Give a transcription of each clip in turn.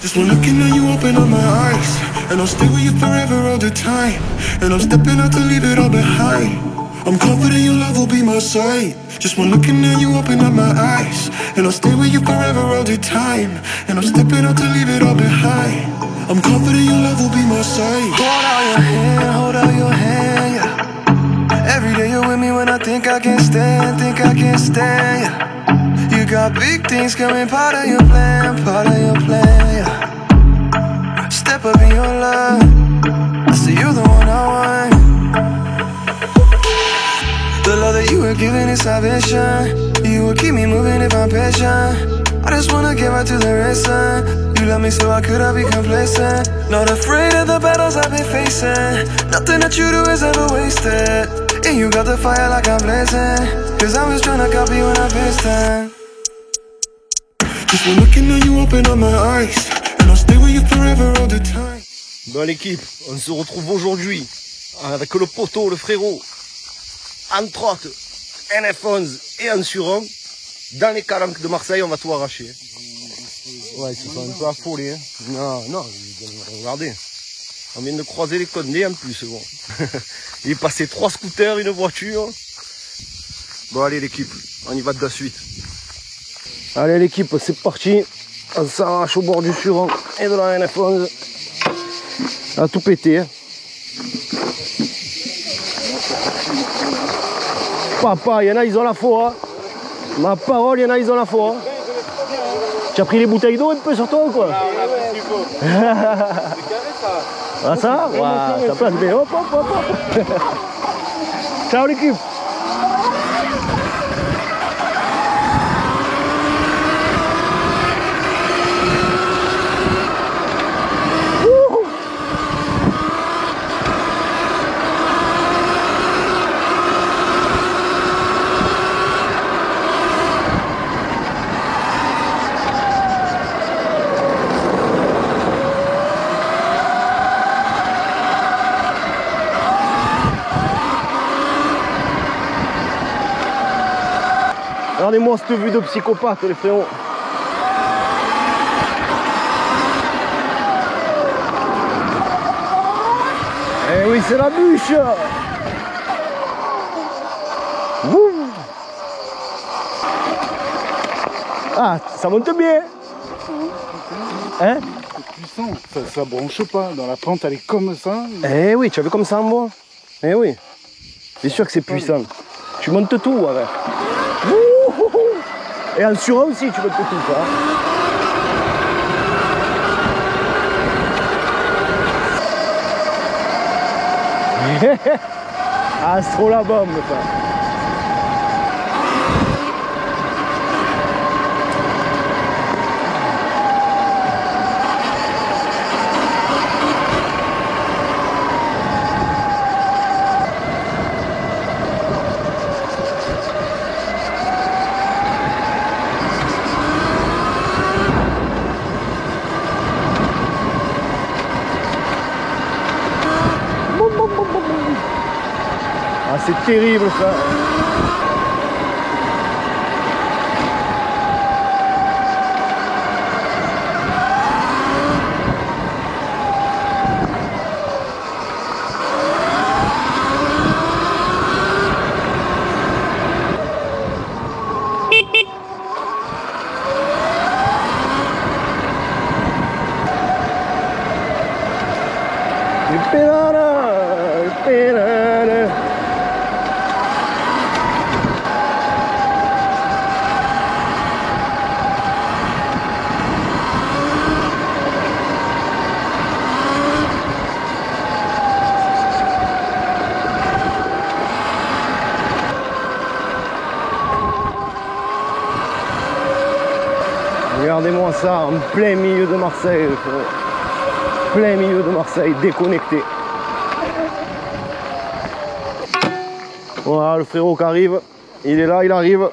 Just one looking at you open up my eyes, and I'll stay with you forever all the time. And I'm stepping out to leave it all behind. I'm confident your love will be my side. Just one looking at you open up my eyes, and I'll stay with you forever all the time. And I'm stepping out to leave it all behind. I'm confident your love will be my side. Hold out your hand, yeah. Every day you're with me when I think I can't stand, yeah. You got big things coming, part of your plan, yeah. Step up in your love, I see you're the one I want. The love that you were giving is salvation. You will keep me moving if I'm patient. I just wanna get right to the racing. You love me so I could I be complacent. Not afraid of the battles I've been facing. Nothing that you do is ever wasted. And you got the fire like I'm blazing. Cause I'm just tryna copy when I face time. Just one looking at you open up my eyes, and I'll stay with you forever all the time. Bon l'équipe, on se retrouve aujourd'hui avec le poteau, le frérot, entre autres, NF11 et Ansuron. Dans les calanques de Marseille, on va tout arracher. Ouais, ils se sont un peu affolés. Hein. Non, regardez. On vient de croiser les Condés en plus. Bon. Il est passé 3 scooters, une voiture. Bon allez l'équipe, on y va de la suite. Allez l'équipe, c'est parti. On s'arrache au bord du Suron et de la NF11. On a tout pété. Hein. Papa, il y en a, ils ont la foi. Hein. Ma parole, il y en a, ils ont la foi. Hein. Tu as pris les bouteilles d'eau un peu sur toi ou quoi? Ah, on a pris ce qu'il faut. Ah ça? Ouais, ça passe bien. Hop. Ciao l'équipe. Regardez-moi cette vue de psychopathe, les frérots. Eh oui, c'est la bûche. Ouh. Ah, ça monte bien. Hein? C'est puissant, ça bronche pas. Dans la pente, elle est comme ça. Eh oui, tu as vu comme ça en bois? Eh oui. C'est sûr que c'est puissant. Tu montes tout avec. Et en Suron aussi, tu montes tout ça. Ah, c'est trop la bombe ça. Ah, c'est terrible ça. Regardez-moi ça, en plein milieu de Marseille, plein milieu de Marseille, déconnecté. Voilà le frérot qui arrive, il est là, il arrive.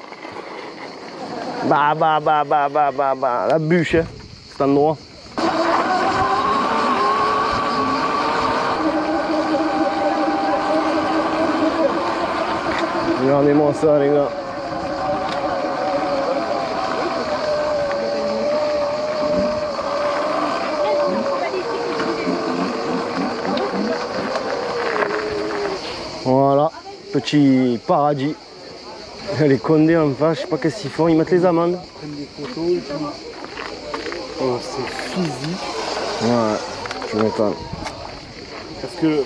Bah, la bûche, hein, cet endroit. Regardez-moi ça les gars. Voilà, petit paradis. Les Condés en face, je sais pas qu'est-ce qu'ils font, ils mettent les amendes. Ils prennent des photos et tout. Oh, c'est physique. Ouais, je m'étonne. Parce que,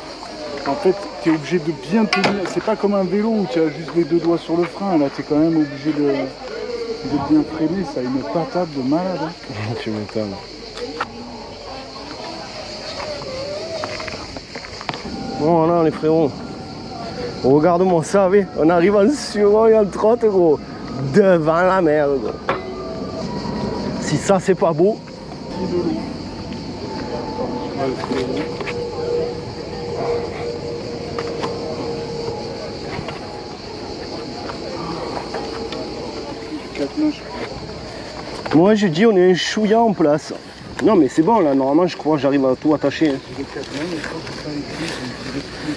en fait, tu es obligé de bien tenir. C'est pas comme un vélo où tu as juste les deux doigts sur le frein. Là, tu es quand même obligé de bien freiner. Ça a une patate de malade. Hein. Tu m'étonnes. Bon, voilà les frérots. Regarde-moi ça, oui. On arrive en suron et en trotte, gros. Devant la mer, gros. Si ça, c'est pas beau. Moi, je dis, on est un chouïa en place. Non, mais c'est bon, là. Normalement, je crois que j'arrive à tout attacher. Hein.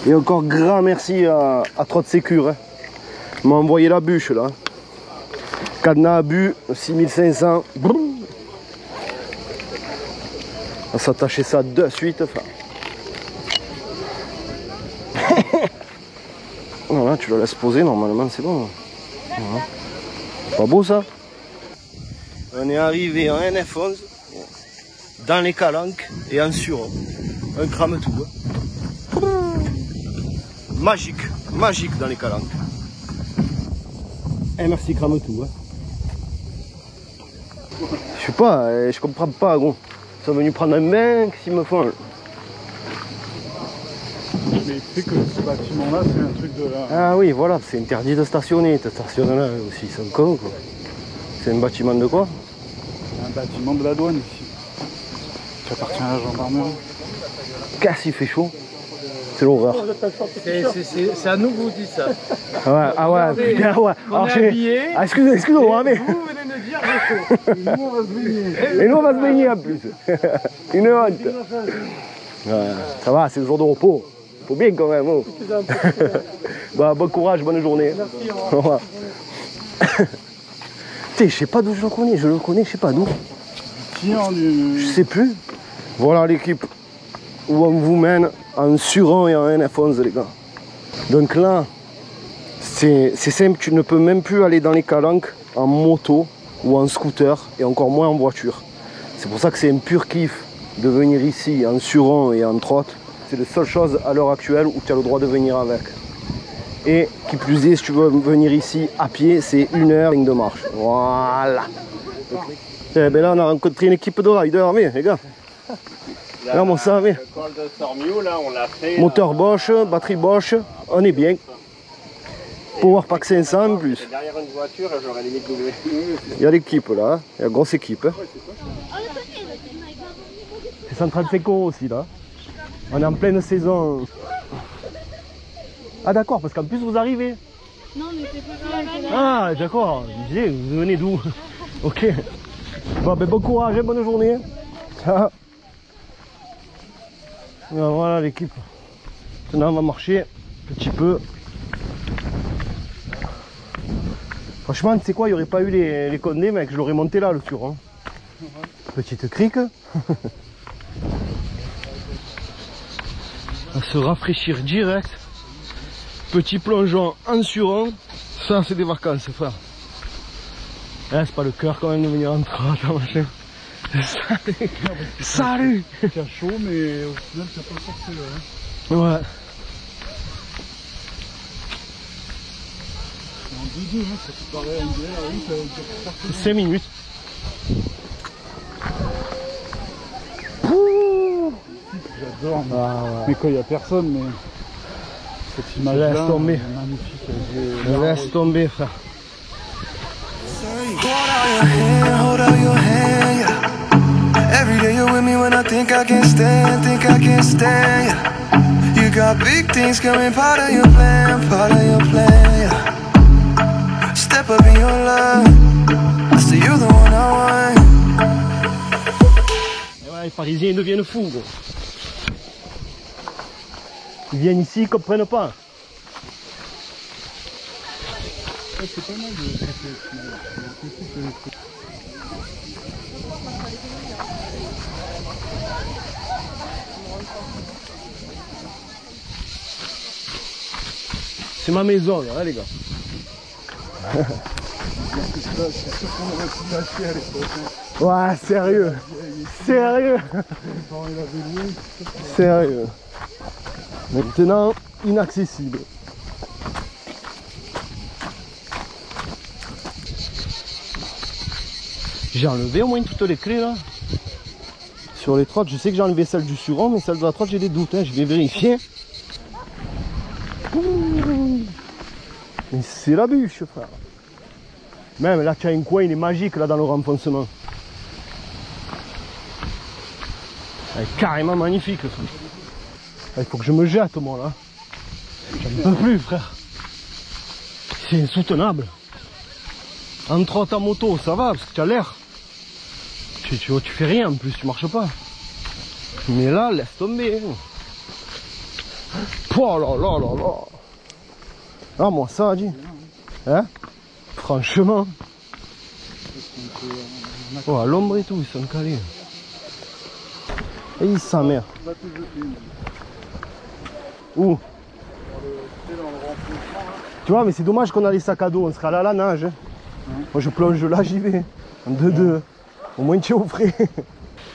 Et encore grand merci à Trot Sécure. Hein. Il m'a envoyé la bûche, là. Cadenas à but, 6500. On va s'attacher ça de suite. Enfin. Voilà, tu le laisses poser, normalement, c'est bon. Voilà. Pas beau, ça? On est arrivé en NF11, dans les calanques et en suron. Un crame tout. Hein. Magique, magique dans les calanques. Et merci crame tout. Hein. Je sais pas, je comprends pas, gros. Ils sont venus prendre un bain, qu'est-ce qu'ils me font? Mais tu sais que ce bâtiment-là, c'est un truc de là. Ah oui, voilà, c'est interdit de stationner. Tu stationnes là aussi, ils sont cons, quoi. C'est un bâtiment de quoi? Un bâtiment de la douane ici. Qui appartient à la gendarmerie. Qu'est-ce qu'il fait chaud? C'est l'horreur. C'est à nous que vous dites ça. Ah ouais, putain, ouais. On est habillés. Ah, excusez-moi, mais. Vous venez nous dire j'ai chaud. Et nous, on va se baigner. Et nous, on va se baigner en plus. Une honte. Ouais, ça va, c'est le jour de repos. Faut bien quand même. Oh. Bah, bon courage, bonne journée. Merci, au revoir. Je sais pas d'où je le connais, je sais pas d'où. Je sais plus. Voilà l'équipe où on vous mène en suron et en NF11, les gars. Donc là, c'est simple, tu ne peux même plus aller dans les calanques en moto ou en scooter et encore moins en voiture. C'est pour ça que c'est un pur kiff de venir ici en suron et en trotte. C'est la seule chose à l'heure actuelle où tu as le droit de venir avec. Et qui plus est, si tu veux venir ici à pied, c'est 1 heure de marche. Voilà. Et ben là, on a rencontré une équipe de riders, mais les gars. Là, on s'en va. Moteur Bosch, batterie Bosch, on est bien. Powerpack 500 en plus. Derrière une voiture, j'aurais limite doublé. Il y a l'équipe là, il y a une grosse équipe. C'est 135 € aussi là. On est en pleine saison. Ah d'accord, parce qu'en plus vous arrivez. Non mais c'est pas ça. Ah d'accord, je disais, vous venez d'où? Ok. Bon, ben, bon courage et bonne journée. Ah. Voilà l'équipe. Maintenant on va marcher un petit peu. Franchement, tu sais quoi, il n'y aurait pas eu les Condés, mec, je l'aurais monté là le suron. Petite crique. À se rafraîchir direct. Petit plongeon en suron. Ça, c'est des vacances, frère. Eh, c'est pas le cœur quand même de venir en trotte, machin. Salut. Salut. Tu as chaud, mais au final, tu n'as pas forcé. Ouais. En 2-2, hein, ça te paraît un dirait, oui, ça va faire 5 minutes. J'adore. Ah, ouais. Mais quand il n'y a personne, mais cette image-là, laisse tomber. est magnifique. Laisse tomber, frère. Hold out your hand, yeah. Every day you're with me when I think I can't stand, yeah. You got big things coming, part of your plan, yeah. Step up in your love, I say you're the one I want. Et ouais, les Parisiens ils deviennent fous, gros. Ils viennent ici, ils comprennent pas. C'est pas mal de C'est ma maison là, hein, les gars. Ouais, sérieux. Sérieux. Sérieux. Maintenant, inaccessible. J'ai enlevé au moins toutes les clés là. Sur les trottes, je sais que j'ai enlevé celle du Suron, mais celle de la trotte, j'ai des doutes. Hein. Je vais vérifier. Ouh. Mais c'est la bûche, frère. Même là, tu as un coin, il est magique là dans le renfoncement. Elle est carrément magnifique. Frère. Il faut que je me jette, moi là. J'en peux plus, frère. C'est insoutenable. En trotte à moto, ça va, parce que tu as l'air. Tu fais rien en plus, tu marches pas. Mais là, laisse tomber. Oh là là là là. Ah, moi ça, dit. Hein? Franchement. Oh, à l'ombre et tout, ils sont calés. Et ils s'en merdent. Où? Tu vois, mais c'est dommage qu'on a les sacs à dos, on sera là à la nage. Hein. Moi je plonge là, j'y vais. En 2-2. Au moins tu es au frais.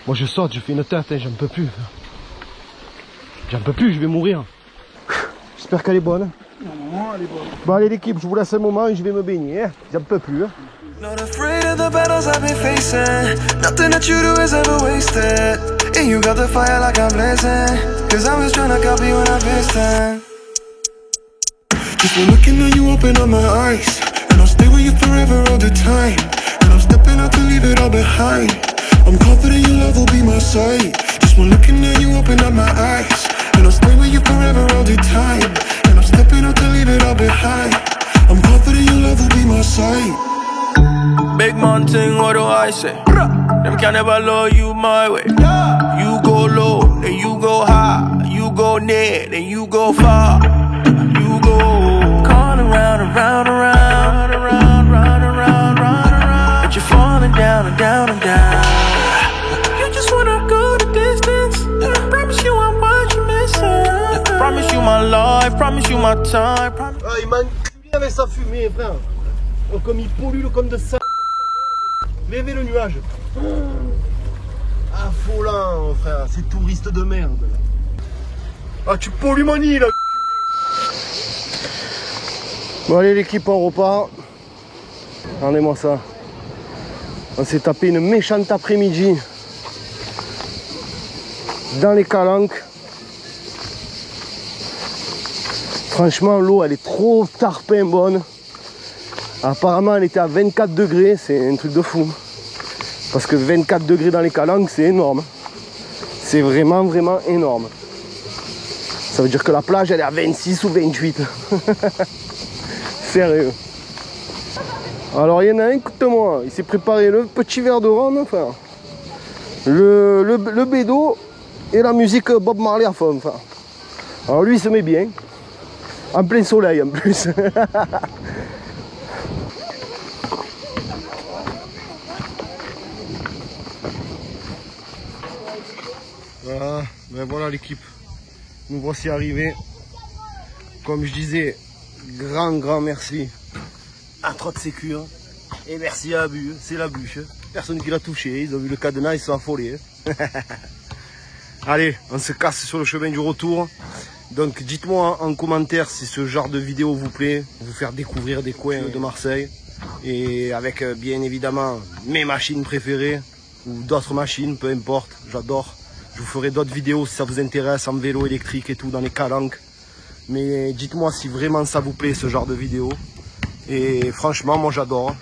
Moi je saute, je fais une tête, hein, j'en peux plus. J'en peux plus, je vais mourir. J'espère qu'elle est bonne. Normalement, elle est bonne. Bon allez l'équipe, je vous laisse un moment et je vais me baigner. Hein. J'en peux plus. Hein. Not afraid of the battles I've been facing. Nothing that you do is ever wasted. And you got the fire like I'm blazing. Cause I was trying to copy when I pissed. Just when looking at you, open up my eyes. And I'll stay with you forever all the time. And I'm stepping out to leave it all behind. I'm confident your love will be my sight. Just when looking at you, open up my eyes. And I'll stay with you forever all the time. And I'm stepping out to leave it all behind. I'm confident your love will be my sight. Big mountain, what do I say? Them can never love you my way. You go low, then you go high. You go near, then you go far. You go call around, around, around, around, round, around, round, around. But you're falling down and down and down. You just wanna go the distance. Promise you I'm what you missing. Promise you my life, promise you my time. Ah, il m'enculé avec sa fumée, frère. Oh, comme il pollue le compte de ça. Levez le nuage. Affolant, frère, ces touristes de merde. Ah, tu pollues mon île. Bon, allez, l'équipe, on repart. Regardez-moi ça. On s'est tapé une méchante après-midi dans les calanques. Franchement, l'eau, elle est trop tarpin bonne. Apparemment, elle était à 24 degrés, c'est un truc de fou. Parce que 24 degrés dans les calanques, c'est énorme. C'est vraiment, vraiment énorme. Ça veut dire que la plage, elle est à 26 ou 28. Sérieux. Alors, il y en a un, écoute-moi, il s'est préparé le petit verre de rhum, enfin, le bédo et la musique Bob Marley à fond. Enfin. Alors, lui, il se met bien. En plein soleil, en plus. Voilà, ben voilà l'équipe, nous voici arrivés. Comme je disais, grand merci à Trotte Sécure et merci à Abu, c'est la bûche. Personne qui l'a touché, ils ont vu le cadenas, ils sont affolés. Allez, on se casse sur le chemin du retour. Donc dites-moi en commentaire si ce genre de vidéo vous plaît, vous faire découvrir des coins de Marseille. Et avec bien évidemment mes machines préférées ou d'autres machines, peu importe, j'adore. Je vous ferai d'autres vidéos si ça vous intéresse en vélo électrique et tout dans les calanques. Mais dites-moi si vraiment ça vous plaît ce genre de vidéo. Et franchement moi j'adore,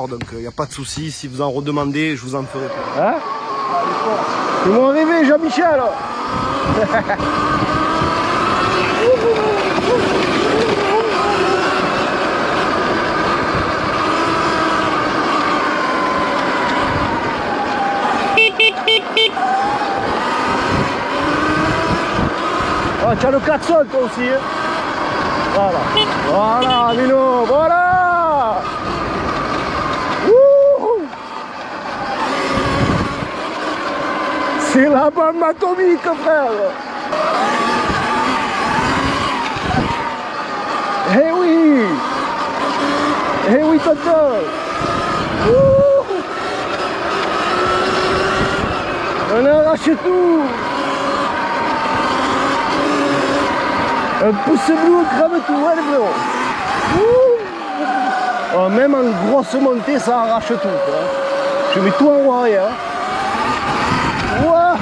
donc il n'y a pas de souci. Si vous en redemandez, je vous en ferai plus. Hein? Ils m'ont rêvé Jean-Michel. Ah, tu as le klaxon toi aussi, hein. Voilà, voilà, Mino, voilà. C'est la bombe atomique, frère. Eh oui! Eh oui, tonton! Ouh. On arrache tout! Un pouce bleu, crame tout, ouais, les frérots! Oh, même en grosse montée, ça arrache tout, quoi. Je mets tout en haut arrière. Waouh!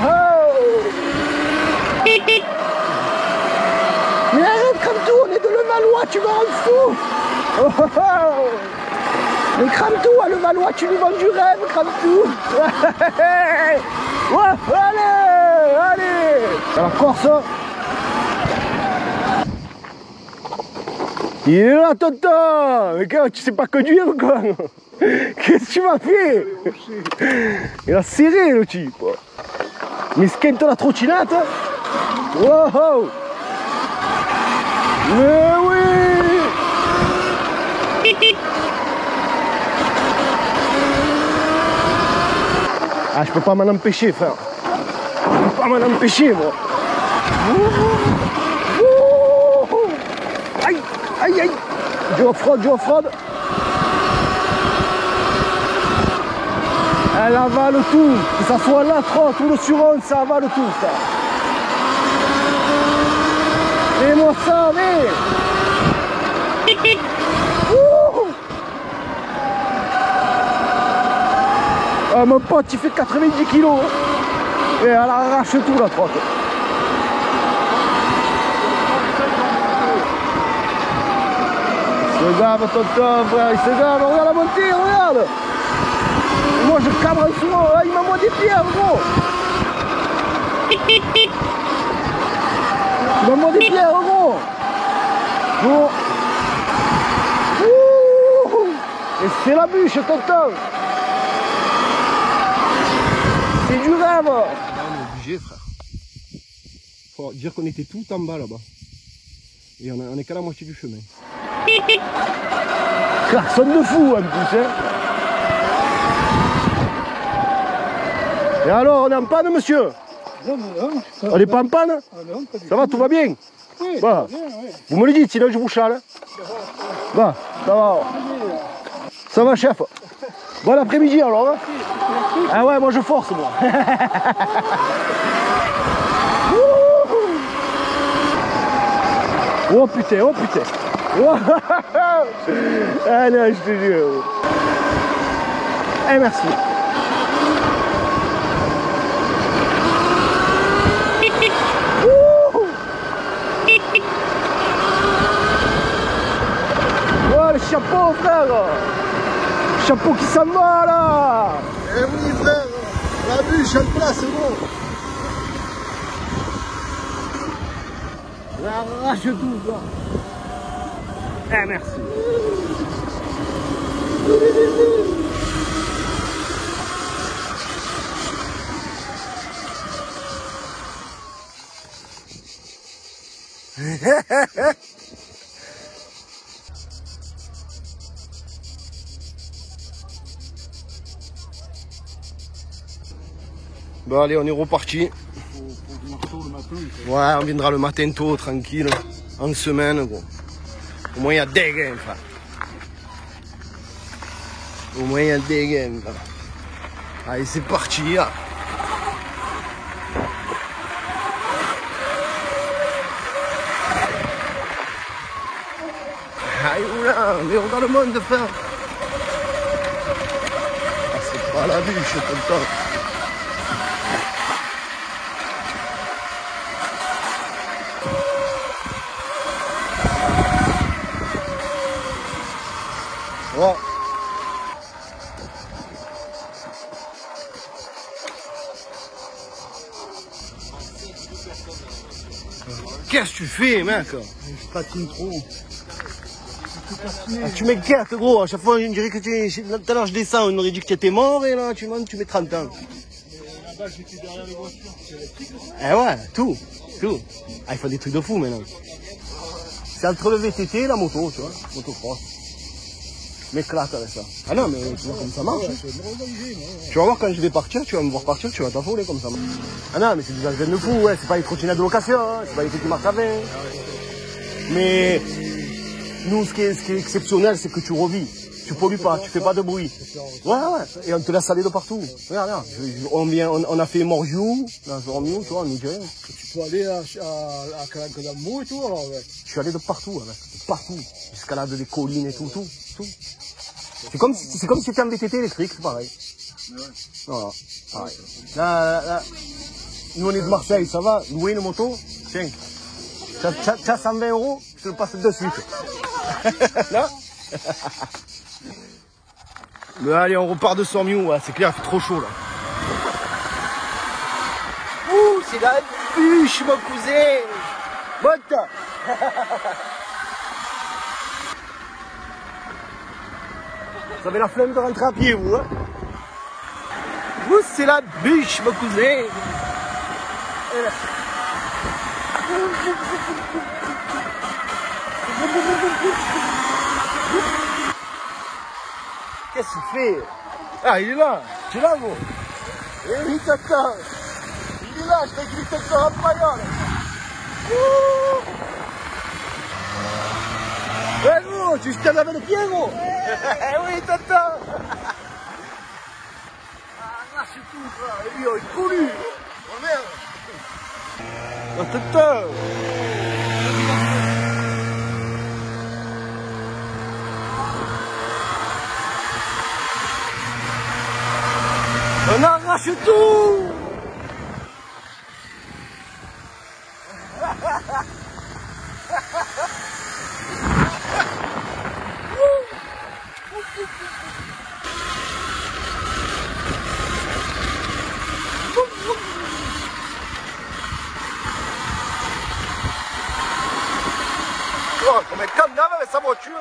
Mais arrête, crame tout, on est de Levallois, tu me rends fou! Oh, oh, oh. Mais crame tout, à Levallois, tu lui vends du rêve, crame tout! Ouais, allez, allez! Alors, Corse! Il est là, tonton! Mais quoi, tu sais pas conduire ou quoi? Qu'est-ce que tu m'as fait? Il a serré le type! Mais skate la trottinette! Wow! Mais oui! Ah, je peux pas m'en empêcher, frère. Je peux pas m'en empêcher, moi. Aïe, aïe, aïe. Du off-road. Elle avale tout. Que ça soit la trotte ou le suron, ça avale tout, ça. Et moi, ça, mais... Ah, mon pote, il fait 90 kilos. Et elle arrache tout, la trotte. Il se gave, tonton, frère, il se gave. Regarde la montée, regarde. Et moi, je cabre en dessous. Il m'envoie des pierres, gros. Il m'envoie des pierres, gros. Bon. Et c'est la bûche, tonton. C'est du rêve. Là, on est obligé, frère. Faut dire qu'on était tout en bas là-bas. Et on est qu'à la moitié du chemin. Klaxon de fou en plus, hein. Et alors, on est en panne, monsieur? Non. On n'est pas en panne? Non, pas du Ça va, tout va bien? Oui, Bah, bien, ouais. vous me le dites, sinon je vous chale. Bah, ça va. Ça va, chef? Bon après-midi alors, hein? Ah ouais, moi je force, moi. Oh putain, oh putain. Oh. Ah non, je te jure. Eh, merci. Oh, le chapeau, frère. Chapeau qui s'en va là. Eh oui, frère, la bûche en place, gros. J'arrache tout, quoi. Eh, merci. Bon allez, on est reparti. Ouais, on viendra le matin tôt, tranquille, en semaine, gros. Au moins il y a des gains, frère. Au moins il y a des gains, frère. Allez, c'est parti, là. Allez, oula, mais regarde le monde, frère. Ah, c'est pas la bûche, tout le temps. Ouais. Qu'est-ce que tu fais, mec? Je patine trop. Ah, tu m'inquiètes, gros. À chaque fois, on dirait que tu... Tout à l'heure, je descends, on m'aurait dit que tu étais mort, et là, tu mets 30 ans. Là-bas, j'étais derrière les voitures. C'est électrique. Eh ouais, tout. Ah, il faut des trucs de fou, maintenant. C'est entre le VTT et la moto, tu vois. Motocross. M'éclate avec ça. Ah non, mais tu vois comme ça marche. Hein. Tu vas voir quand je vais partir, tu vas me voir partir, tu vas t'affoler comme ça. Ah non, mais c'est des engins de fou, ouais. C'est pas les trottinettes de location, hein. C'est pas les trucs qui marchent à 20. Mais Nous, ce qui est exceptionnel, c'est que tu revis. Tu pollues pas, tu fais pas de bruit. Ouais. Et on te laisse aller de partout. Regarde. On a fait Morgiou, là, Morgiou, tu vois, on y dirait. Tu peux aller à Calanque-d'Amour et tout, alors, ouais. Je suis allé de partout, de partout. Escalade des collines et tout. C'est comme si c'était un VTT électrique, c'est pareil. Voilà, pareil. Là, nous on est de Marseille, ça va. Louer une moto, tiens. T'as 120 €, je te le passe de suite. Là. Mais allez, on repart de Sormiou, ouais, c'est clair, il fait trop chaud là. Ouh, c'est la bûche, mon cousin. Monte. Vous avez la flemme de rentrer à pied, vous, hein? Ouh, c'est la bûche, mon cousin. Qu'est-ce qu'il fait? Ah, il est là. Tu es là, vous? Eh oui, tata. Il est là, je t'ai dit que tu en paillole. Ouais, gros, tu te laves les pieds, gros. Eh oui, tata. Ah, là, c'est tout, ça. Et lui, il pollue. Oh, merde. Oh, tata. On arrache tout. Oh, come camminava questa voiture.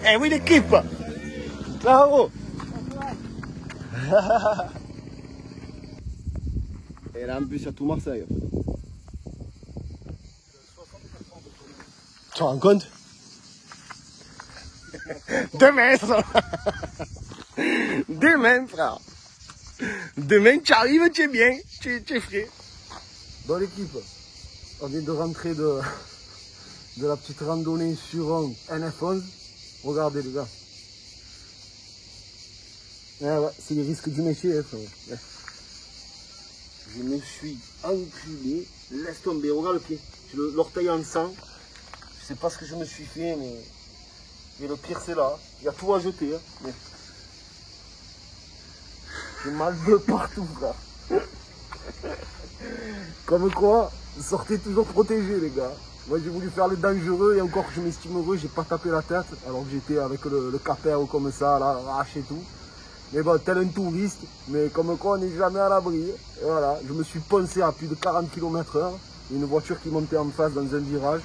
Eh oui, l'équipe. Bravo. Et là, en plus, il y a tout Marseille. Tu te rends compte? Demain, ça. Demain, frère. Demain, tu arrives, tu es bien, tu es frais. Bon, l'équipe, on vient de rentrer de la petite randonnée sur un NF11. Regardez, les gars. Ouais, c'est les risques du métier, hein, frère. Ouais. Je me suis enculé. Laisse tomber, regarde le pied. J'ai l'orteil en sang. Je sais pas ce que je me suis fait, mais le pire, c'est là. Il y a tout à jeter. Hein. Mais... j'ai mal de partout, frère. Comme quoi, sortez toujours protégés, les gars. Moi, j'ai voulu faire le dangereux et encore que je m'estime heureux, j'ai pas tapé la tête. Alors que j'étais avec le capet ou comme ça, là, arraché tout. Mais bon, tel un touriste, mais comme quoi on n'est jamais à l'abri. Et voilà, je me suis poncé à plus de 40 km/h. Une voiture qui montait en face dans un virage.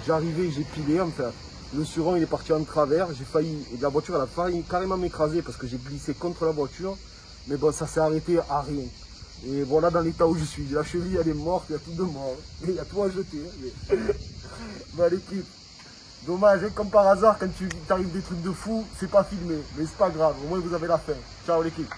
J'arrivais, j'ai pilé en fait. Le suron il est parti en travers, j'ai failli, et la voiture elle a failli carrément m'écraser parce que j'ai glissé contre la voiture. Mais bon, ça s'est arrêté à rien. Et voilà dans l'état où je suis. La cheville elle est morte, il y a tout de mort. Et il y a tout à jeter. Mais... bah l'équipe. Dommage, hein, comme par hasard, quand tu t'arrives des trucs de fou, c'est pas filmé. Mais c'est pas grave, au moins vous avez la fin. Ciao l'équipe.